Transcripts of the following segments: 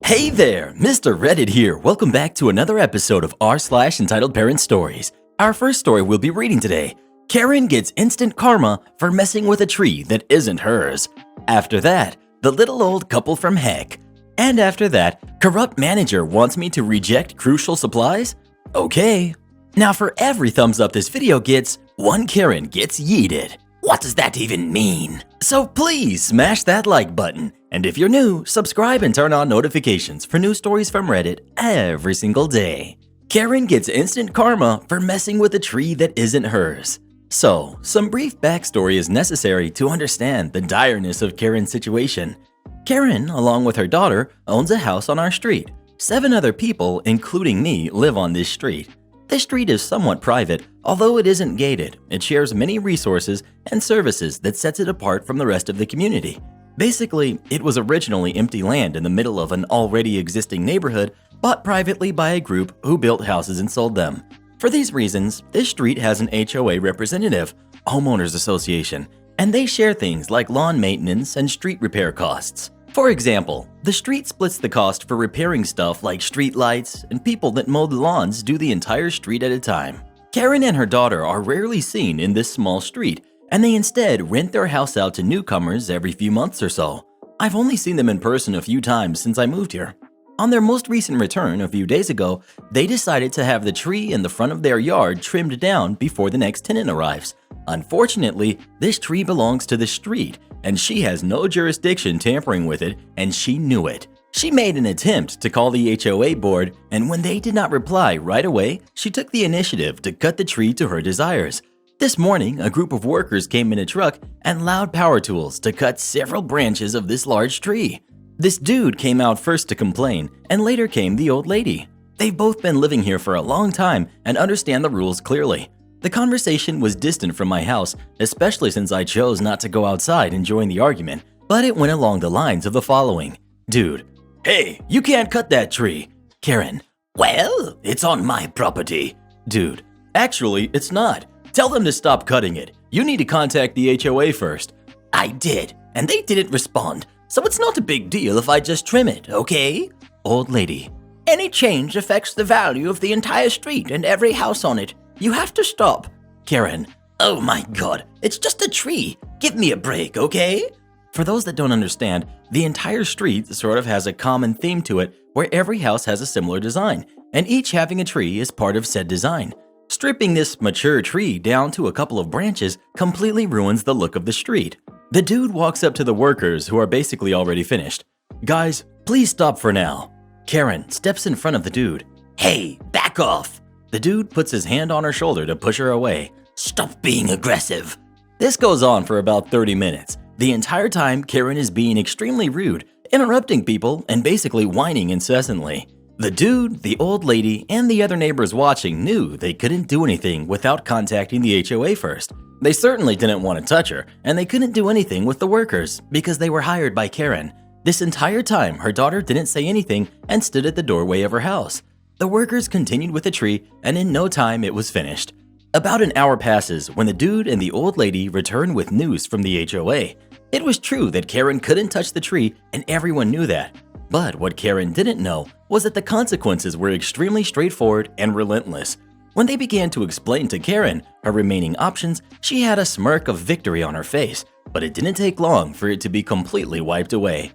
Hey there, Mr. Reddit here. Welcome back to another episode of r/entitled Parent Stories. Our first story we'll be reading today. Karen gets instant karma for messing with a tree that isn't hers. After that, the little old couple from heck. And after that, corrupt manager wants me to reject crucial supplies? Okay. Now for every thumbs up this video gets, one Karen gets yeeted. What does that even mean? So please smash that like button. And if you're new, subscribe and turn on notifications for new stories from Reddit every single day. Karen gets instant karma for messing with a tree that isn't hers. So, some brief backstory is necessary to understand the direness of Karen's situation. Karen, along with her daughter, owns a house on our street. 7 other people, including me, live on this street. This street is somewhat private, although it isn't gated. It shares many resources and services that sets it apart from the rest of the community. Basically, it was originally empty land in the middle of an already existing neighborhood, bought privately by a group who built houses and sold them. For these reasons, this street has an HOA representative, homeowners association, and they share things like lawn maintenance and street repair costs. For example, the street splits the cost for repairing stuff like street lights, and people that mow the lawns do the entire street at a time. Karen and her daughter are rarely seen in this small street, and they instead rent their house out to newcomers every few months or so. I've only seen them in person a few times since I moved here. On their most recent return a few days ago, they decided to have the tree in the front of their yard trimmed down before the next tenant arrives. Unfortunately, this tree belongs to the street, and she has no jurisdiction tampering with it, and she knew it. She made an attempt to call the HOA board, and when they did not reply right away, she took the initiative to cut the tree to her desires. This morning, a group of workers came in a truck and loud power tools to cut several branches of this large tree. This dude came out first to complain, and later came the old lady. They've both been living here for a long time and understand the rules clearly. The conversation was distant from my house, especially since I chose not to go outside and join the argument, but it went along the lines of the following. Dude: Hey, you can't cut that tree. Karen: Well, it's on my property. Dude: Actually, it's not. Tell them to stop cutting it. You need to contact the HOA first. I did, and they didn't respond, so it's not a big deal if I just trim it, okay? Old lady: Any change affects the value of the entire street and every house on it. You have to stop. Karen: Oh my god, it's just a tree. Give me a break, okay? For those that don't understand, the entire street sort of has a common theme to it where every house has a similar design, and each having a tree is part of said design. Stripping this mature tree down to a couple of branches completely ruins the look of the street. The dude walks up to the workers who are basically already finished. Guys, please stop for now. Karen steps in front of the dude. Hey, back off. The dude puts his hand on her shoulder to push her away. Stop being aggressive. This goes on for about 30 minutes. The entire time, Karen is being extremely rude, interrupting people and basically whining incessantly. The dude, the old lady, and the other neighbors watching knew they couldn't do anything without contacting the HOA first. They certainly didn't want to touch her, and they couldn't do anything with the workers because they were hired by Karen. This entire time, her daughter didn't say anything and stood at the doorway of her house. The workers continued with the tree, and in no time it was finished. About an hour passes when the dude and the old lady return with news from the HOA. It was true that Karen couldn't touch the tree, and everyone knew that. But what Karen didn't know was that the consequences were extremely straightforward and relentless. When they began to explain to Karen her remaining options, she had a smirk of victory on her face, but it didn't take long for it to be completely wiped away.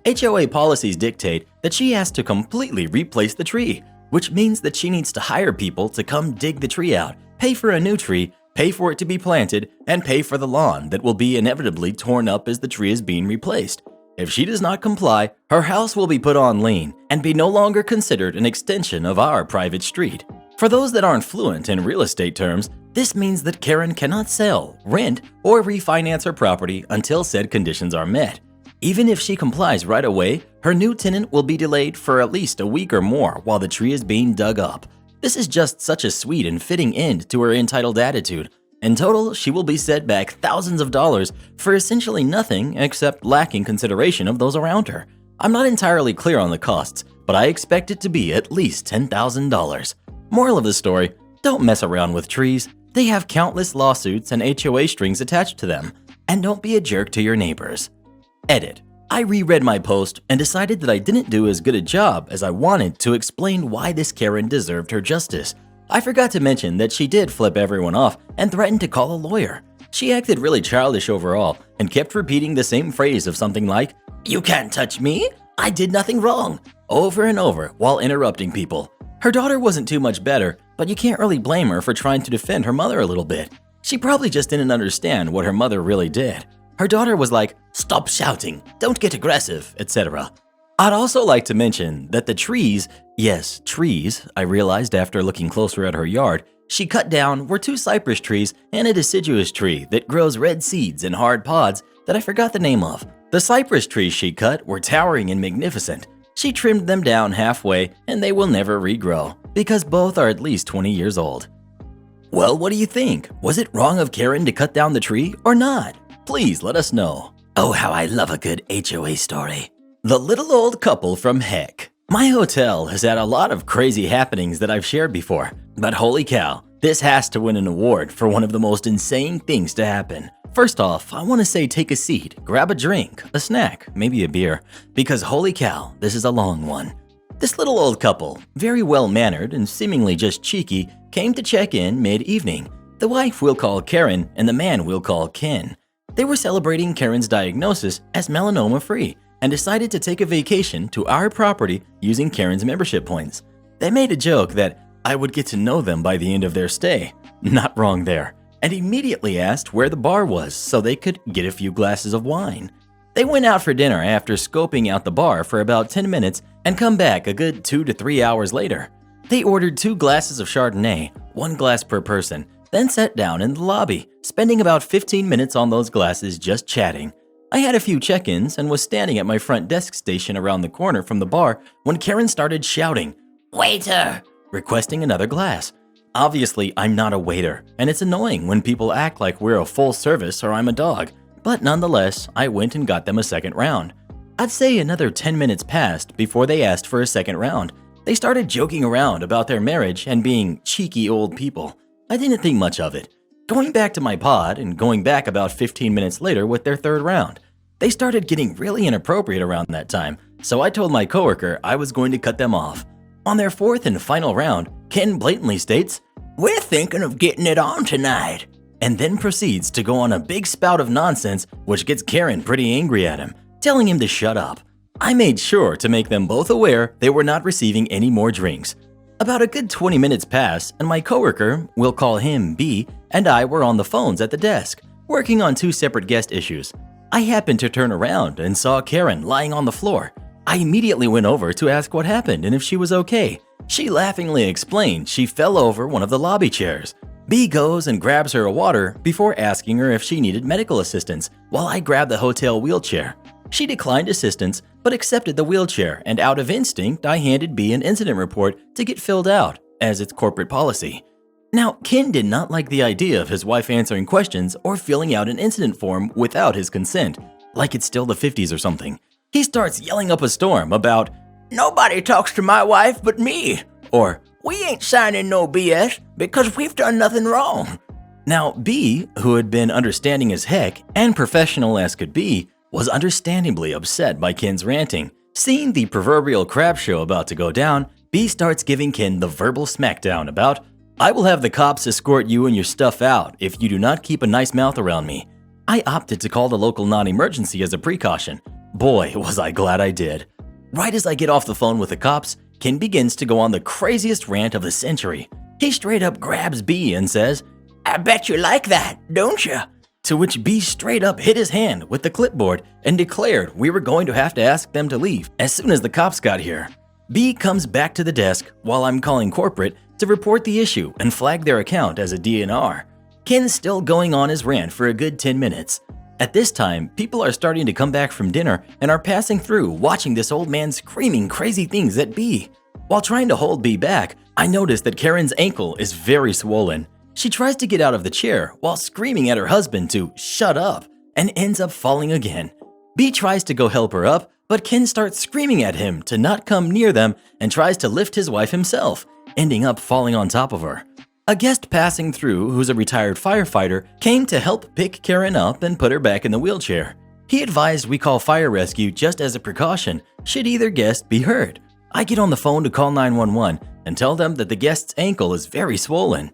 HOA policies dictate that she has to completely replace the tree, which means that she needs to hire people to come dig the tree out, pay for a new tree, pay for it to be planted, and pay for the lawn that will be inevitably torn up as the tree is being replaced. If she does not comply, her house will be put on lien and be no longer considered an extension of our private street. For those that aren't fluent in real estate terms, this means that Karen cannot sell, rent, or refinance her property until said conditions are met. Even if she complies right away, her new tenant will be delayed for at least a week or more while the tree is being dug up. This is just such a sweet and fitting end to her entitled attitude. In total, she will be set back thousands of dollars for essentially nothing except lacking consideration of those around her. I'm not entirely clear on the costs, but I expect it to be at least $10,000. Moral of the story: don't mess around with trees. They have countless lawsuits and HOA strings attached to them. And don't be a jerk to your neighbors. Edit: I reread my post and decided that I didn't do as good a job as I wanted to explain why this Karen deserved her justice. I forgot to mention that she did flip everyone off and threatened to call a lawyer. She acted really childish overall and kept repeating the same phrase of something like, "You can't touch me, I did nothing wrong," over and over while interrupting people. Her daughter wasn't too much better, but you can't really blame her for trying to defend her mother a little bit. She probably just didn't understand what her mother really did. Her daughter was like, "Stop shouting, don't get aggressive," etc. I'd also like to mention that the trees, yes, trees, I realized after looking closer at her yard, she cut down were 2 cypress trees and a deciduous tree that grows red seeds in hard pods that I forgot the name of. The cypress trees she cut were towering and magnificent. She trimmed them down halfway and they will never regrow because both are at least 20 years old. Well, what do you think? Was it wrong of Karen to cut down the tree or not? Please let us know. Oh, how I love a good HOA story. The little old couple from heck. My hotel has had a lot of crazy happenings that I've shared before, but holy cow, this has to win an award for one of the most insane things to happen. First off, I want to say take a seat, grab a drink, a snack, maybe a beer, because holy cow, this is a long one. This little old couple, very well-mannered and seemingly just cheeky, came to check in mid-evening. The wife we'll call Karen and the man we'll call Ken. They were celebrating Karen's diagnosis as melanoma-free and decided to take a vacation to our property using Karen's membership points. They made a joke that I would get to know them by the end of their stay. Not wrong there. And immediately asked where the bar was so they could get a few glasses of wine. They went out for dinner after scoping out the bar for about 10 minutes and come back a good 2 to 3 hours later. They ordered 2 glasses of Chardonnay, 1 glass per person, then sat down in the lobby, spending about 15 minutes on those glasses just chatting. I had a few check-ins and was standing at my front desk station around the corner from the bar when Karen started shouting, "Waiter!" requesting another glass. Obviously, I'm not a waiter, and it's annoying when people act like we're a full service or I'm a dog, but nonetheless, I went and got them a second round. I'd say another 10 minutes passed before they asked for a second round. They started joking around about their marriage and being cheeky old people. I didn't think much of it. Going back to my pod and going back about 15 minutes later with their third round. They started getting really inappropriate around that time, so I told my coworker I was going to cut them off. On their fourth and final round, Ken blatantly states, "We're thinking of getting it on tonight," and then proceeds to go on a big spout of nonsense which gets Karen pretty angry at him, telling him to shut up. I made sure to make them both aware they were not receiving any more drinks. About a good 20 minutes pass and my coworker, we'll call him B, and I were on the phones at the desk, working on 2 separate guest issues. I happened to turn around and saw Karen lying on the floor. I immediately went over to ask what happened and if she was okay. She laughingly explained she fell over one of the lobby chairs. B goes and grabs her a water before asking her if she needed medical assistance while I grabbed the hotel wheelchair. She declined assistance but accepted the wheelchair, and out of instinct I handed B an incident report to get filled out, as it's corporate policy. Now, Ken did not like the idea of his wife answering questions or filling out an incident form without his consent, like it's still the 50s or something. He starts yelling up a storm about, "Nobody talks to my wife but me," or "We ain't signing no BS because we've done nothing wrong." Now, B, who had been understanding as heck and professional as could be, was understandably upset by Ken's ranting. Seeing the proverbial crap show about to go down, B starts giving Ken the verbal smackdown about, "I will have the cops escort you and your stuff out if you do not keep a nice mouth around me." I opted to call the local non-emergency as a precaution. Boy, was I glad I did. Right as I get off the phone with the cops, Ken begins to go on the craziest rant of the century. He straight up grabs B and says, "I bet you like that, don't you?" To which B straight up hit his hand with the clipboard and declared we were going to have to ask them to leave as soon as the cops got here. B comes back to the desk while I'm calling corporate to report the issue and flag their account as a DNR. Ken's still going on his rant for a good 10 minutes. At this time, people are starting to come back from dinner and are passing through watching this old man screaming crazy things at B. While trying to hold B back, I notice that Karen's ankle is very swollen. She tries to get out of the chair while screaming at her husband to shut up and ends up falling again. B tries to go help her up, but Ken starts screaming at him to not come near them and tries to lift his wife himself, ending up falling on top of her. A guest passing through, who's a retired firefighter, came to help pick Karen up and put her back in the wheelchair. He advised we call fire rescue just as a precaution should either guest be hurt. I get on the phone to call 911 and tell them that the guest's ankle is very swollen.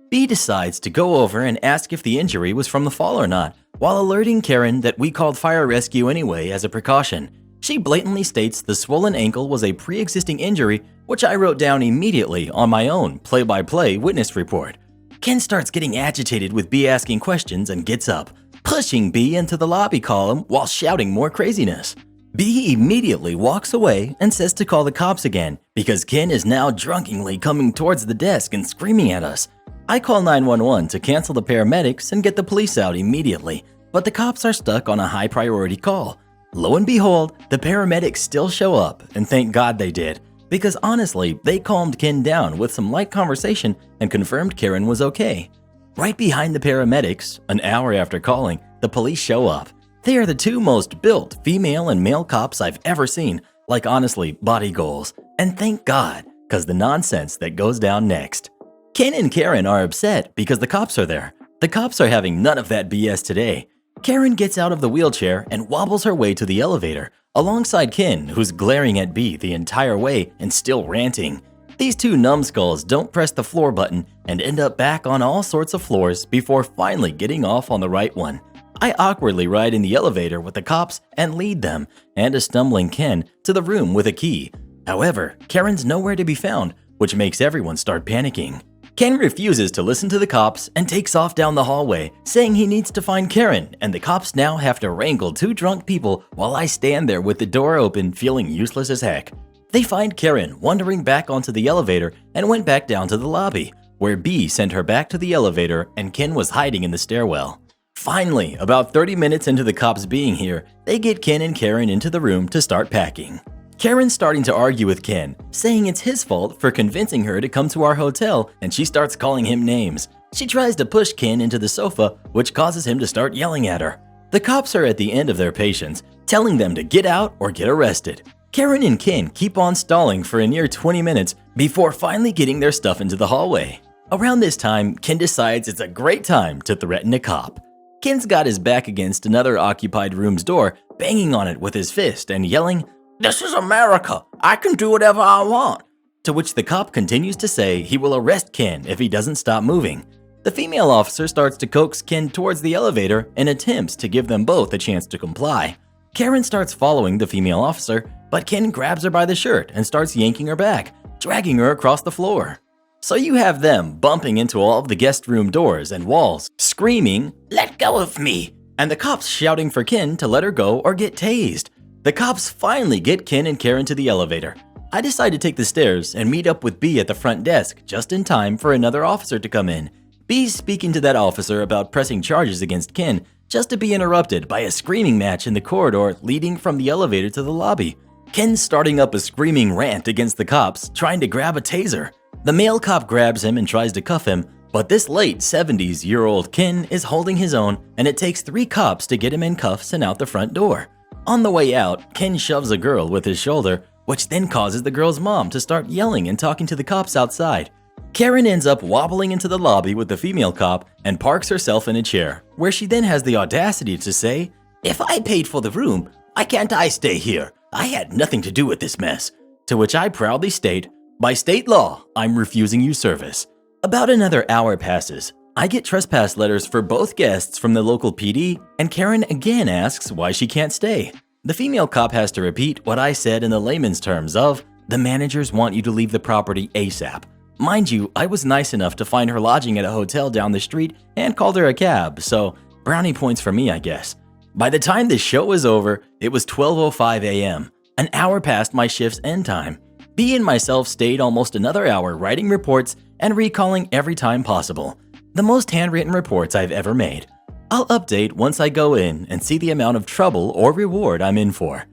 B decides to go over and ask if the injury was from the fall or not, while alerting Karen that we called fire rescue anyway as a precaution. She blatantly states the swollen ankle was a pre-existing injury, which I wrote down immediately on my own play-by-play witness report. Ken starts getting agitated with B asking questions and gets up, pushing B into the lobby column while shouting more craziness. B immediately walks away and says to call the cops again because Ken is now drunkenly coming towards the desk and screaming at us. I call 911 to cancel the paramedics and get the police out immediately, but the cops are stuck on a high priority call. Lo and behold, the paramedics still show up, and thank God they did, because honestly, they calmed Ken down with some light conversation and confirmed Karen was okay. Right behind the paramedics, an hour after calling, the police show up. They are the two most built female and male cops I've ever seen, like honestly, body goals, and thank God, cause the nonsense that goes down next. Ken and Karen are upset because the cops are there. The cops are having none of that BS today. Karen gets out of the wheelchair and wobbles her way to the elevator, alongside Ken, who's glaring at B the entire way and still ranting. These two numbskulls don't press the floor button and end up back on all sorts of floors before finally getting off on the right one. I awkwardly ride in the elevator with the cops and lead them, and a stumbling Ken, to the room with a key. However, Karen's nowhere to be found, which makes everyone start panicking. Ken refuses to listen to the cops and takes off down the hallway, saying he needs to find Karen, and the cops now have to wrangle two drunk people while I stand there with the door open feeling useless as heck. They find Karen wandering back onto the elevator and went back down to the lobby, where B sent her back to the elevator and Ken was hiding in the stairwell. Finally, about 30 minutes into the cops being here, they get Ken and Karen into the room to start packing. Karen's starting to argue with Ken, saying it's his fault for convincing her to come to our hotel, and she starts calling him names. She tries to push Ken into the sofa, which causes him to start yelling at her. The cops are at the end of their patience, telling them to get out or get arrested. Karen and Ken keep on stalling for a near 20 minutes before finally getting their stuff into the hallway. Around this time, Ken decides it's a great time to threaten a cop. Ken's got his back against another occupied room's door, banging on it with his fist and yelling, "This is America. I can do whatever I want." To which the cop continues to say he will arrest Ken if he doesn't stop moving. The female officer starts to coax Ken towards the elevator and attempts to give them both a chance to comply. Karen starts following the female officer, but Ken grabs her by the shirt and starts yanking her back, dragging her across the floor. So you have them bumping into all of the guest room doors and walls, screaming, "Let go of me!" and the cops shouting for Ken to let her go or get tased. The cops finally get Ken and Karen to the elevator. I decide to take the stairs and meet up with B at the front desk just in time for another officer to come in. B's speaking to that officer about pressing charges against Ken, just to be interrupted by a screaming match in the corridor leading from the elevator to the lobby. Ken's starting up a screaming rant against the cops, trying to grab a taser. The male cop grabs him and tries to cuff him, but this late 70s-year-old Ken is holding his own, and it takes 3 cops to get him in cuffs and out the front door. On the way out, Ken shoves a girl with his shoulder, which then causes the girl's mom to start yelling and talking to the cops outside. Karen ends up wobbling into the lobby with the female cop and parks herself in a chair, where she then has the audacity to say, "If I paid for the room, why can't I stay here? I had nothing to do with this mess." To which I proudly state, "By state law, I'm refusing you service." About another hour passes. I get trespass letters for both guests from the local PD, and Karen again asks why she can't stay. The female cop has to repeat what I said in the layman's terms of, "The managers want you to leave the property ASAP." Mind you, I was nice enough to find her lodging at a hotel down the street and called her a cab, so brownie points for me, I guess. By the time the show was over, it was 12:05 a.m., an hour past my shift's end time. B and myself stayed almost another hour writing reports and recalling every time possible. The most handwritten reports I've ever made. I'll update once I go in and see the amount of trouble or reward I'm in for.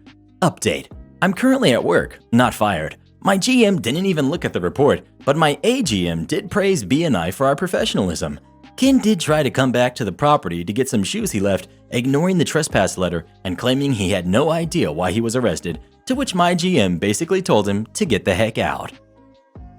Update. I'm currently at work, not fired. My GM didn't even look at the report, but my AGM did praise B and I for our professionalism. Ken did try to come back to the property to get some shoes he left, ignoring the trespass letter and claiming he had no idea why he was arrested, to which my GM basically told him to get the heck out.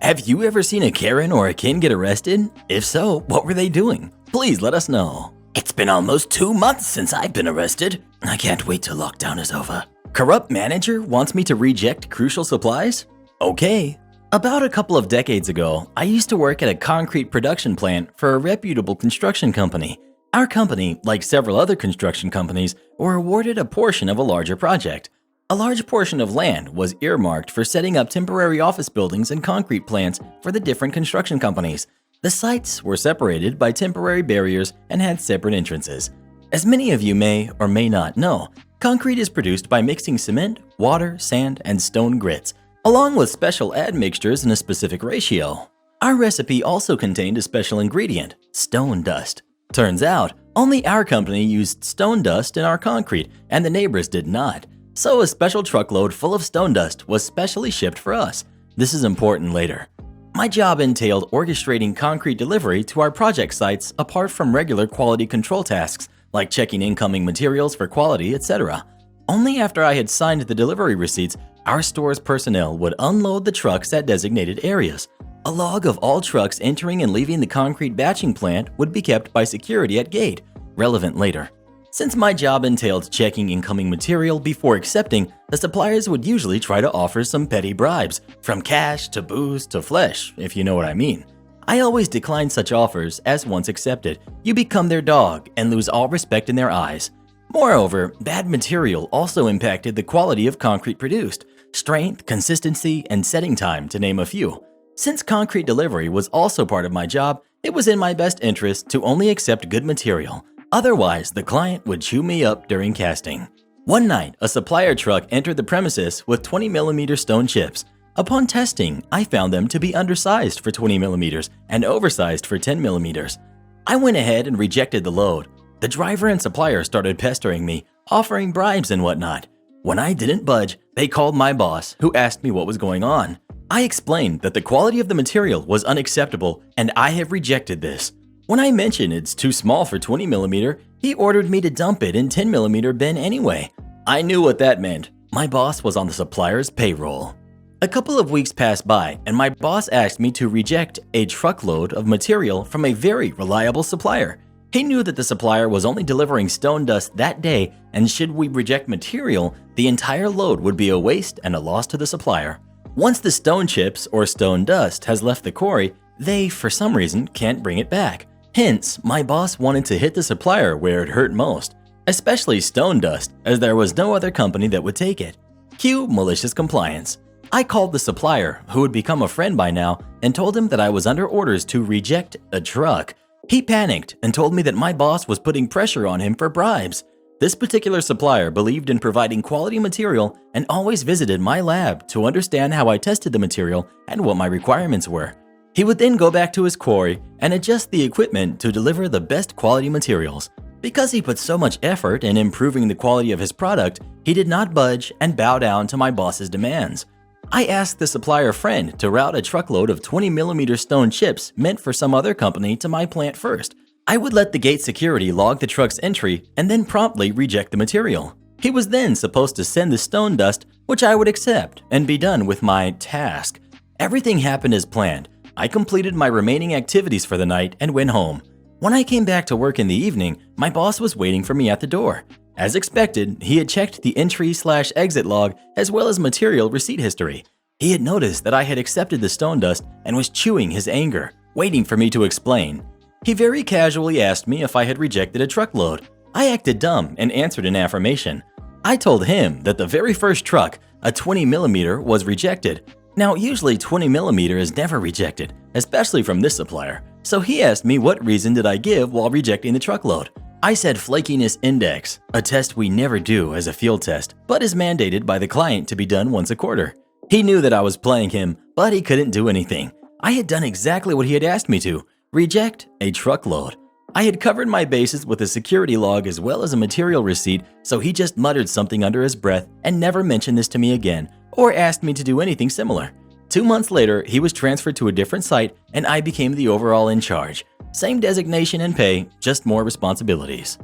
Have you ever seen a Karen or a Ken get arrested? If so, what were they doing? Please let us know. It's been almost 2 months since I've been arrested. I can't wait till lockdown is over. Corrupt manager wants me to reject crucial supplies? Okay. About a couple of decades ago, I used to work at a concrete production plant for a reputable construction company. Our company, like several other construction companies, were awarded a portion of a larger project. A large portion of land was earmarked for setting up temporary office buildings and concrete plants for the different construction companies. The sites were separated by temporary barriers and had separate entrances. As many of you may or may not know, concrete is produced by mixing cement, water, sand, and stone grits, along with special admixtures in a specific ratio. Our recipe also contained a special ingredient, stone dust. Turns out, only our company used stone dust in our concrete and the neighbors did not. So a special truckload full of stone dust was specially shipped for us. This is important later. My job entailed orchestrating concrete delivery to our project sites apart from regular quality control tasks like checking incoming materials for quality, etc. Only after I had signed the delivery receipts, our store's personnel would unload the trucks at designated areas. A log of all trucks entering and leaving the concrete batching plant would be kept by security at gate, relevant later. Since my job entailed checking incoming material before accepting, the suppliers would usually try to offer some petty bribes, from cash to booze to flesh, if you know what I mean. I always declined such offers, as once accepted, you become their dog and lose all respect in their eyes. Moreover, bad material also impacted the quality of concrete produced, strength, consistency, and setting time, to name a few. Since concrete delivery was also part of my job, it was in my best interest to only accept good material. Otherwise, the client would chew me up during casting. One night, a supplier truck entered the premises with 20mm stone chips. Upon testing, I found them to be undersized for 20mm and oversized for 10mm. I went ahead and rejected the load. The driver and supplier started pestering me, offering bribes and whatnot. When I didn't budge, they called my boss, who asked me what was going on. I explained that the quality of the material was unacceptable and I have rejected this. When I mentioned it's too small for 20mm, he ordered me to dump it in 10mm bin anyway. I knew what that meant. My boss was on the supplier's payroll. A couple of weeks passed by and my boss asked me to reject a truckload of material from a very reliable supplier. He knew that the supplier was only delivering stone dust that day, and should we reject material, the entire load would be a waste and a loss to the supplier. Once the stone chips or stone dust has left the quarry, they, for some reason, can't bring it back. Hence, my boss wanted to hit the supplier where it hurt most, especially stone dust, as there was no other company that would take it. Cue malicious compliance. I called the supplier, who had become a friend by now, and told him that I was under orders to reject a truck. He panicked and told me that my boss was putting pressure on him for bribes. This particular supplier believed in providing quality material and always visited my lab to understand how I tested the material and what my requirements were. He would then go back to his quarry and adjust the equipment to deliver the best quality materials. Because he put so much effort in improving the quality of his product, he did not budge and bow down to my boss's demands. I asked the supplier friend to route a truckload of 20mm stone chips meant for some other company to my plant first. I would let the gate security log the truck's entry and then promptly reject the material. He was then supposed to send the stone dust, which I would accept and be done with my task. Everything happened as planned. I completed my remaining activities for the night and went home. When I came back to work in the evening, my boss was waiting for me at the door. As expected, he had checked the entry/exit log as well as material receipt history. He had noticed that I had accepted the stone dust and was chewing his anger, waiting for me to explain. He very casually asked me if I had rejected a truckload. I acted dumb and answered in affirmation. I told him that the very first truck, a 20mm, was rejected. Now, usually 20mm is never rejected, especially from this supplier. So he asked me what reason did I give while rejecting the truckload. I said flakiness index, a test we never do as a field test, but is mandated by the client to be done once a quarter. He knew that I was playing him, but he couldn't do anything. I had done exactly what he had asked me to, reject a truckload. I had covered my bases with a security log as well as a material receipt, so he just muttered something under his breath and never mentioned this to me again or asked me to do anything similar. 2 months later, he was transferred to a different site and I became the overall in charge. Same designation and pay, just more responsibilities.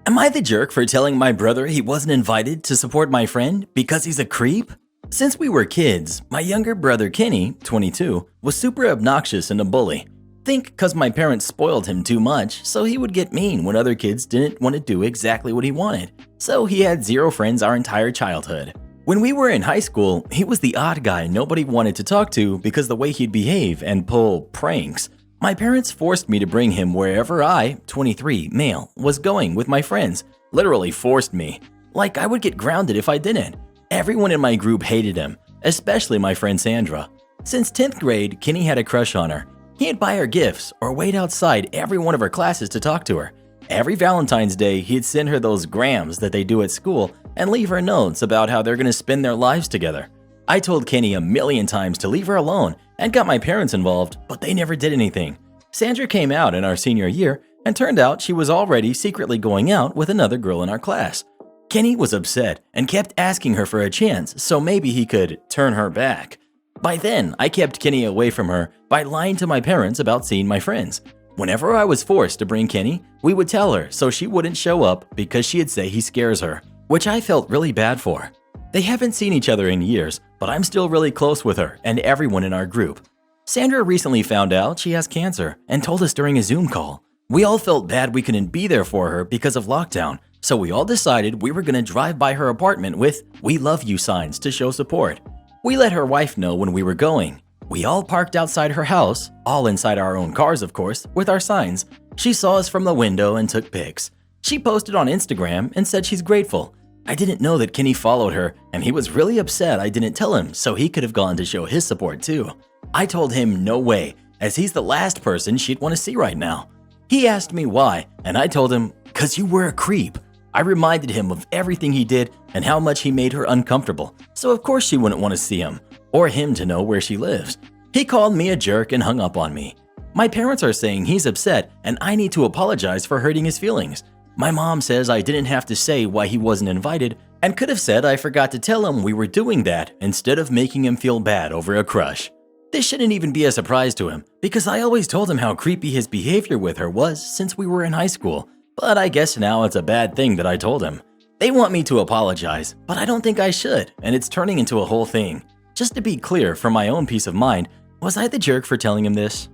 Am I the jerk for telling my brother he wasn't invited to support my friend because he's a creep? Since we were kids, my younger brother Kenny, 22, was super obnoxious and a bully. Think 'cause my parents spoiled him too much, so he would get mean when other kids didn't want to do exactly what he wanted. So he had zero friends our entire childhood. When we were in high school, he was the odd guy nobody wanted to talk to because the way he'd behave and pull pranks. My parents forced me to bring him wherever I, 23, male, was going with my friends. Literally forced me. Like I would get grounded if I didn't. Everyone in my group hated him, especially my friend Sandra. Since 10th grade, Kenny had a crush on her. He'd buy her gifts or wait outside every one of her classes to talk to her. Every Valentine's Day, he'd send her those grams that they do at school and leave her notes about how they're going to spend their lives together. I told Kenny a million times to leave her alone and got my parents involved, but they never did anything. Sandra came out in our senior year and turned out she was already secretly going out with another girl in our class. Kenny was upset and kept asking her for a chance so maybe he could turn her back. By then, I kept Kenny away from her by lying to my parents about seeing my friends. Whenever I was forced to bring Kenny, we would tell her so she wouldn't show up because she'd say he scares her, which I felt really bad for. They haven't seen each other in years, but I'm still really close with her and everyone in our group. Sandra recently found out she has cancer and told us during a Zoom call. We all felt bad we couldn't be there for her because of lockdown, so we all decided we were going to drive by her apartment with "We love you" signs to show support. We let her wife know when we were going. We all parked outside her house, all inside our own cars of course, with our signs. She saw us from the window and took pics. She posted on Instagram and said she's grateful. I didn't know that Kenny followed her, and he was really upset I didn't tell him so he could have gone to show his support too. I told him no way, as he's the last person she'd want to see right now. He asked me why, and I told him, "'Cause you were a creep." I reminded him of everything he did and how much he made her uncomfortable, so of course she wouldn't want to see him, or him to know where she lives. He called me a jerk and hung up on me. My parents are saying he's upset and I need to apologize for hurting his feelings. My mom says I didn't have to say why he wasn't invited and could have said I forgot to tell him we were doing that instead of making him feel bad over a crush. This shouldn't even be a surprise to him because I always told him how creepy his behavior with her was since we were in high school. But I guess now it's a bad thing that I told him. They want me to apologize, but I don't think I should, and it's turning into a whole thing. Just to be clear, for my own peace of mind, was I the jerk for telling him this?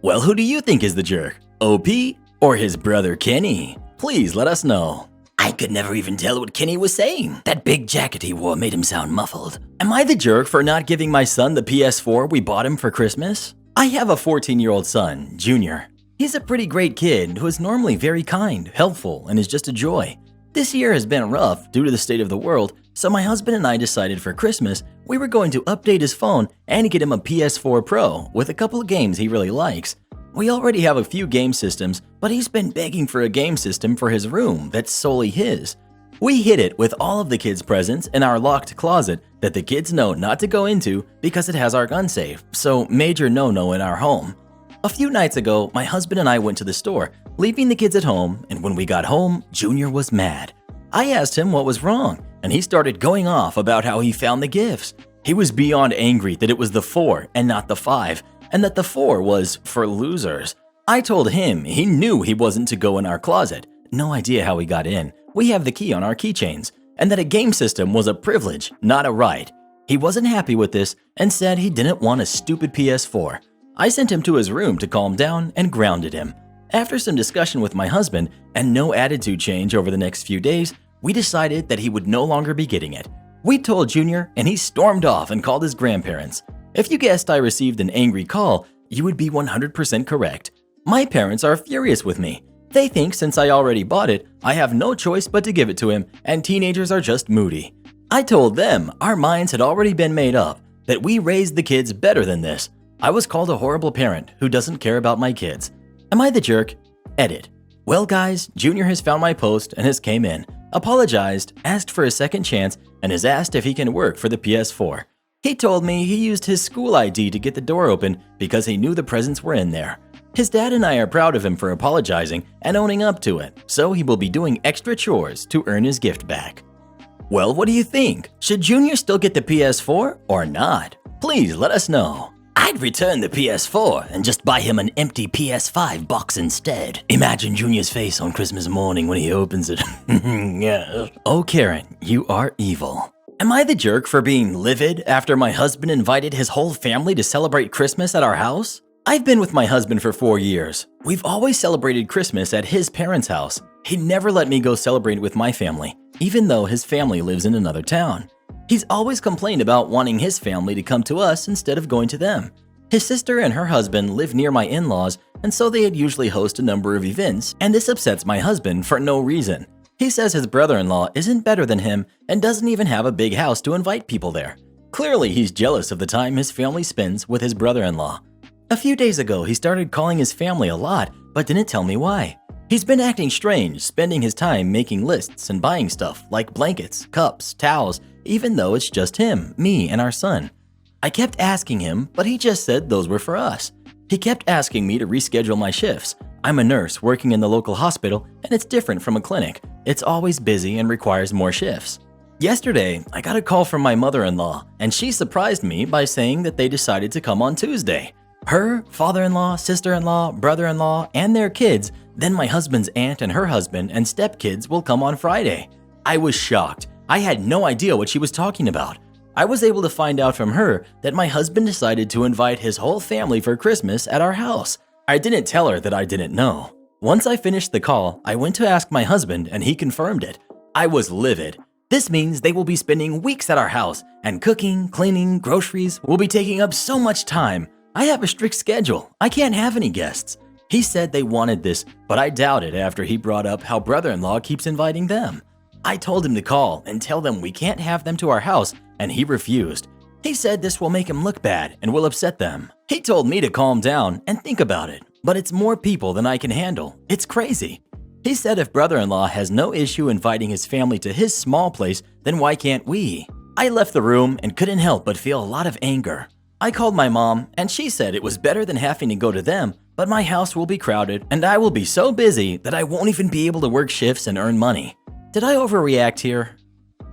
Well, who do you think is the jerk? OP or his brother Kenny? Please let us know. I could never even tell what Kenny was saying. That big jacket he wore made him sound muffled. Am I the jerk for not giving my son the PS4 we bought him for Christmas? I have a 14-year-old son, Junior. He's a pretty great kid who is normally very kind, helpful, and is just a joy. This year has been rough due to the state of the world, so my husband and I decided for Christmas we were going to update his phone and get him a PS4 Pro with a couple of games he really likes. We already have a few game systems, but he's been begging for a game system for his room that's solely his. We hid it with all of the kids' presents in our locked closet that the kids know not to go into because it has our gun safe, so major no-no in our home. A few nights ago, my husband and I went to the store, leaving the kids at home, and when we got home, Junior was mad. I asked him what was wrong, and he started going off about how he found the gifts. He was beyond angry that it was the 4 and not the 5, and that the 4 was for losers. I told him he knew he wasn't to go in our closet. No idea how he got in. We have the key on our keychains, and that a game system was a privilege, not a right. He wasn't happy with this and said he didn't want a stupid PS4. I sent him to his room to calm down and grounded him. After some discussion with my husband and no attitude change over the next few days, we decided that he would no longer be getting it. We told Junior and he stormed off and called his grandparents. If you guessed I received an angry call, you would be 100% correct. My parents are furious with me. They think since I already bought it, I have no choice but to give it to him and teenagers are just moody. I told them our minds had already been made up, that we raised the kids better than this. I was called a horrible parent who doesn't care about my kids. Am I the jerk? Edit. Well guys, Junior has found my post and has came in, apologized, asked for a second chance, and has asked if he can work for the PS4. He told me he used his school ID to get the door open because he knew the presents were in there. His dad and I are proud of him for apologizing and owning up to it, so he will be doing extra chores to earn his gift back. Well, what do you think? Should Junior still get the PS4 or not? Please let us know. I'd return the PS4 and just buy him an empty PS5 box instead. Imagine Junior's face on Christmas morning when he opens it. Yeah. Oh, Karen, you are evil. Am I the jerk for being livid after my husband invited his whole family to celebrate Christmas at our house? I've been with my husband for 4 years. We've always celebrated Christmas at his parents' house. He never let me go celebrate with my family, even though his family lives in another town. He's always complained about wanting his family to come to us instead of going to them. His sister and her husband live near my in-laws, and so they'd usually host a number of events, and this upsets my husband for no reason. He says his brother-in-law isn't better than him and doesn't even have a big house to invite people there. Clearly, he's jealous of the time his family spends with his brother-in-law. A few days ago, he started calling his family a lot, but didn't tell me why. He's been acting strange, spending his time making lists and buying stuff like blankets, cups, towels, even though it's just him, me, and our son. I kept asking him, but he just said those were for us. He kept asking me to reschedule my shifts. I'm a nurse working in the local hospital, and it's different from a clinic. It's always busy and requires more shifts. Yesterday, I got a call from my mother-in-law, and she surprised me by saying that they decided to come on Tuesday. Her, father-in-law, sister-in-law, brother-in-law, and their kids, then my husband's aunt and her husband and stepkids will come on Friday. I was shocked. I had no idea what she was talking about. I was able to find out from her that my husband decided to invite his whole family for Christmas at our house. I didn't tell her that I didn't know. Once I finished the call, I went to ask my husband and he confirmed it. I was livid. This means they will be spending weeks at our house, and cooking, cleaning, groceries will be taking up so much time. I have a strict schedule. I can't have any guests. He said they wanted this, but I doubted after he brought up how brother-in-law keeps inviting them. I told him to call and tell them we can't have them to our house, and he refused. He said this will make him look bad and will upset them. He told me to calm down and think about it, but it's more people than I can handle. It's crazy. He said if brother-in-law has no issue inviting his family to his small place, then why can't we? I left the room and couldn't help but feel a lot of anger. I called my mom, and she said it was better than having to go to them, but my house will be crowded, and I will be so busy that I won't even be able to work shifts and earn money. Did I overreact here?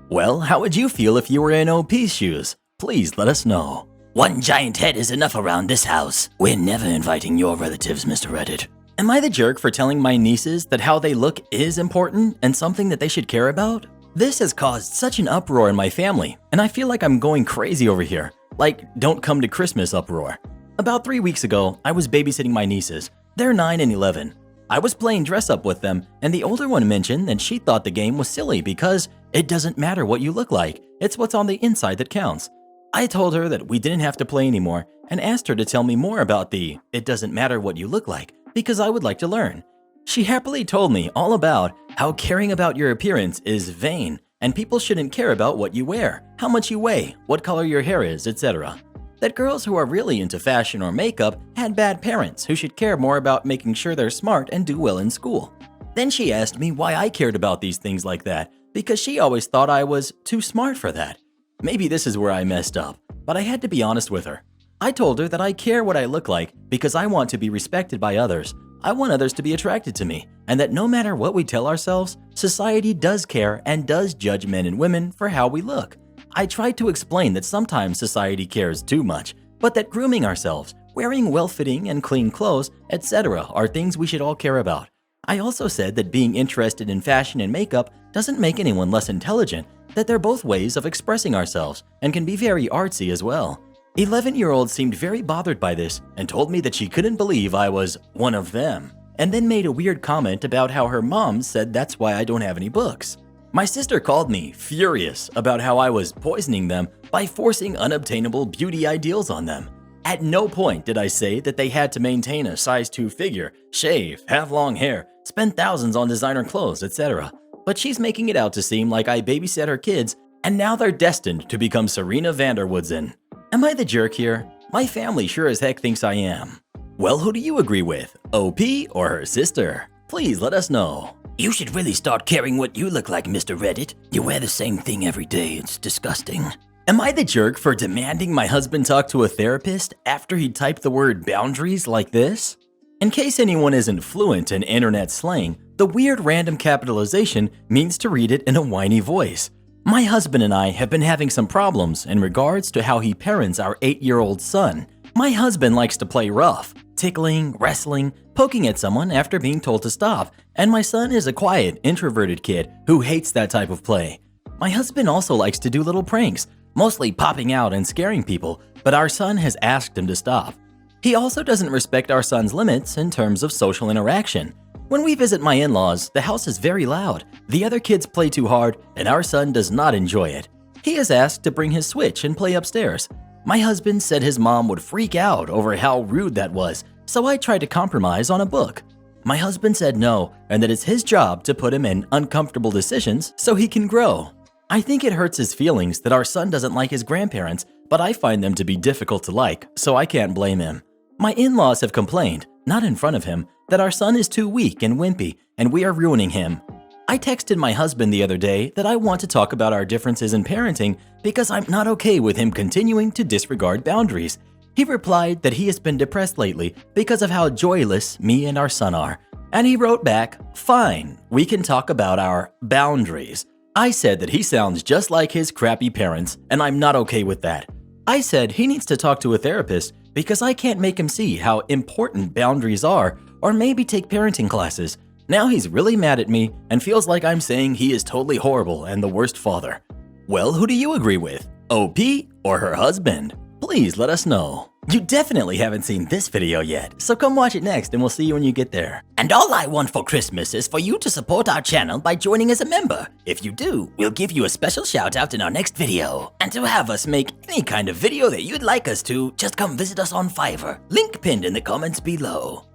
Well, how would you feel if you were in OP's shoes? Please let us know. One giant head is enough around this house. We're never inviting your relatives, Mr. Reddit. Am I the jerk for telling my nieces that how they look is important and something that they should care about? This has caused such an uproar in my family, and I feel like I'm going crazy over here. Like, don't come to Christmas uproar. About 3 weeks ago, I was babysitting my nieces. They're 9 and 11. I was playing dress up with them, and the older one mentioned that she thought the game was silly because it doesn't matter what you look like. It's what's on the inside that counts. I told her that we didn't have to play anymore and asked her to tell me more about the "it doesn't matter what you look like" because I would like to learn. She happily told me all about how caring about your appearance is vain and people shouldn't care about what you wear, how much you weigh, what color your hair is, etc. That girls who are really into fashion or makeup had bad parents who should care more about making sure they're smart and do well in school. Then she asked me why I cared about these things like that, because she always thought I was too smart for that. Maybe this is where I messed up, but I had to be honest with her. I told her that I care what I look like because I want to be respected by others. I want others to be attracted to me, and that no matter what we tell ourselves, society does care and does judge men and women for how we look. I tried to explain that sometimes society cares too much, but that grooming ourselves, wearing well-fitting and clean clothes, etc. are things we should all care about. I also said that being interested in fashion and makeup doesn't make anyone less intelligent, that they're both ways of expressing ourselves and can be very artsy as well. 11-year-old seemed very bothered by this and told me that she couldn't believe I was one of them, and then made a weird comment about how her mom said that's why I don't have any books. My sister called me furious about how I was poisoning them by forcing unobtainable beauty ideals on them. At no point did I say that they had to maintain a size 2 figure, shave, have long hair, spend thousands on designer clothes, etc. But she's making it out to seem like I babysat her kids and now they're destined to become Serena Vanderwoodsen. Am I the jerk here? My family sure as heck thinks I am. Well, who do you agree with, OP or her sister? Please let us know. You should really start caring what you look like, Mr. Reddit. You wear the same thing every day. It's disgusting. Am I the jerk for demanding my husband talk to a therapist after he typed the word boundaries like this? In case anyone isn't fluent in internet slang, the weird random capitalization means to read it in a whiny voice. My husband and I have been having some problems in regards to how he parents our 8-year-old son. My husband likes to play rough, tickling, wrestling, poking at someone after being told to stop, and my son is a quiet, introverted kid who hates that type of play. My husband also likes to do little pranks, mostly popping out and scaring people, but our son has asked him to stop. He also doesn't respect our son's limits in terms of social interaction. When we visit my in-laws, the house is very loud. The other kids play too hard, and our son does not enjoy it. He is asked to bring his Switch and play upstairs. My husband said his mom would freak out over how rude that was, so I tried to compromise on a book. My husband said no, and that it's his job to put him in uncomfortable decisions so he can grow. I think it hurts his feelings that our son doesn't like his grandparents, but I find them to be difficult to like, so I can't blame him. My in-laws have complained, not in front of him, that our son is too weak and wimpy, and we are ruining him. I texted my husband the other day that I want to talk about our differences in parenting because I'm not okay with him continuing to disregard boundaries. He replied that he has been depressed lately because of how joyless me and our son are. And he wrote back, "Fine, we can talk about our boundaries." I said that he sounds just like his crappy parents, and I'm not okay with that. I said he needs to talk to a therapist because I can't make him see how important boundaries are, or maybe take parenting classes. Now he's really mad at me and feels like I'm saying he is totally horrible and the worst father. Well, who do you agree with? OP or her husband? Please let us know. You definitely haven't seen this video yet, so come watch it next and we'll see you when you get there. And all I want for Christmas is for you to support our channel by joining as a member. If you do, we'll give you a special shout out in our next video. And to have us make any kind of video that you'd like us to, just come visit us on Fiverr. Link pinned in the comments below.